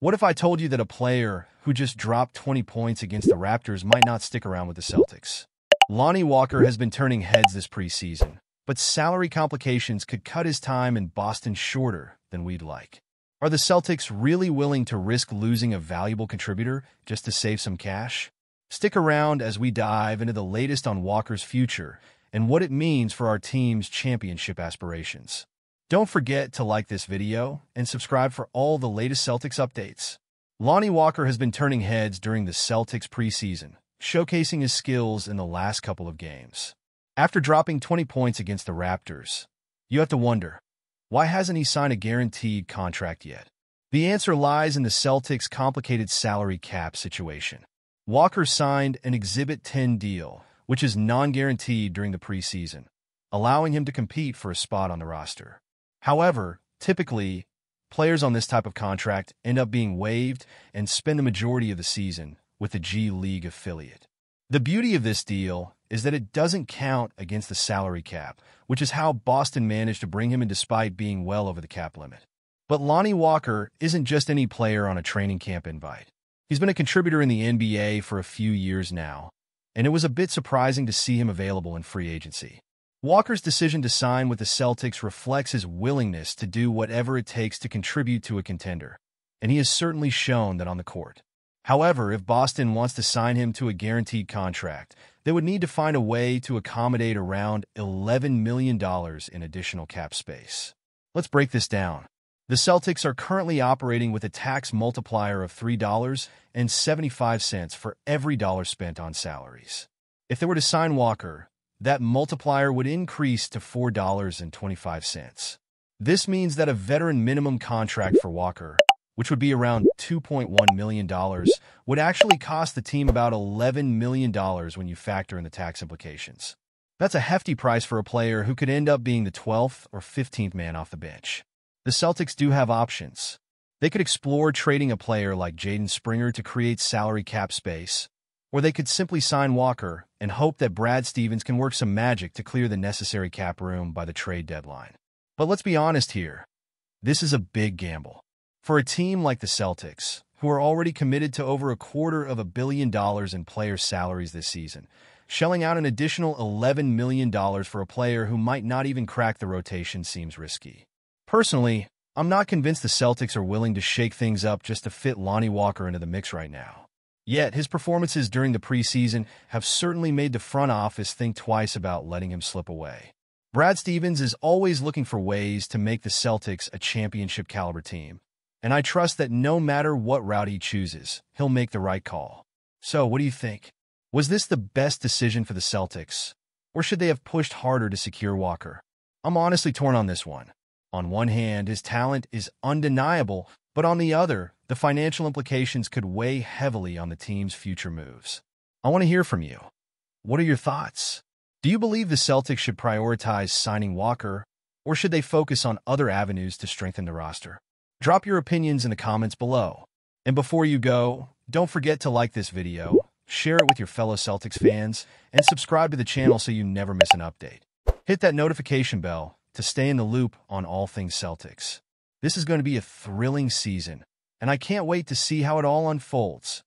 What if I told you that a player who just dropped 20 points against the Raptors might not stick around with the Celtics? Lonnie Walker has been turning heads this preseason, but salary complications could cut his time in Boston shorter than we'd like. Are the Celtics really willing to risk losing a valuable contributor just to save some cash? Stick around as we dive into the latest on Walker's future and what it means for our team's championship aspirations. Don't forget to like this video and subscribe for all the latest Celtics updates. Lonnie Walker has been turning heads during the Celtics preseason, showcasing his skills in the last couple of games. After dropping 20 points against the Raptors, you have to wonder, why hasn't he signed a guaranteed contract yet? The answer lies in the Celtics' complicated salary cap situation. Walker signed an Exhibit 10 deal, which is non-guaranteed during the preseason, allowing him to compete for a spot on the roster. However, typically, players on this type of contract end up being waived and spend the majority of the season with the G League affiliate. The beauty of this deal is that it doesn't count against the salary cap, which is how Boston managed to bring him in despite being well over the cap limit. But Lonnie Walker isn't just any player on a training camp invite. He's been a contributor in the NBA for a few years now, and it was a bit surprising to see him available in free agency. Walker's decision to sign with the Celtics reflects his willingness to do whatever it takes to contribute to a contender, and he has certainly shown that on the court. However, if Boston wants to sign him to a guaranteed contract, they would need to find a way to accommodate around $11 million in additional cap space. Let's break this down. The Celtics are currently operating with a tax multiplier of $3.75 for every dollar spent on salaries. If they were to sign Walker, that multiplier would increase to $4.25. This means that a veteran minimum contract for Walker, which would be around $2.1 million, would actually cost the team about $11 million when you factor in the tax implications. That's a hefty price for a player who could end up being the 12th or 15th man off the bench. The Celtics do have options. They could explore trading a player like Jaden Springer to create salary cap space, or they could simply sign Walker and hope that Brad Stevens can work some magic to clear the necessary cap room by the trade deadline. But let's be honest here. This is a big gamble. For a team like the Celtics, who are already committed to over $250 million in player salaries this season, shelling out an additional $11 million for a player who might not even crack the rotation seems risky. Personally, I'm not convinced the Celtics are willing to shake things up just to fit Lonnie Walker into the mix right now. Yet, his performances during the preseason have certainly made the front office think twice about letting him slip away. Brad Stevens is always looking for ways to make the Celtics a championship-caliber team, and I trust that no matter what route he chooses, he'll make the right call. So, what do you think? Was this the best decision for the Celtics, or should they have pushed harder to secure Walker? I'm honestly torn on this one. On one hand, his talent is undeniable, but on the other, the financial implications could weigh heavily on the team's future moves. I want to hear from you. What are your thoughts? Do you believe the Celtics should prioritize signing Walker, or should they focus on other avenues to strengthen the roster? Drop your opinions in the comments below. And before you go, don't forget to like this video, share it with your fellow Celtics fans, and subscribe to the channel so you never miss an update. Hit that notification bell to stay in the loop on all things Celtics. This is going to be a thrilling season, and I can't wait to see how it all unfolds.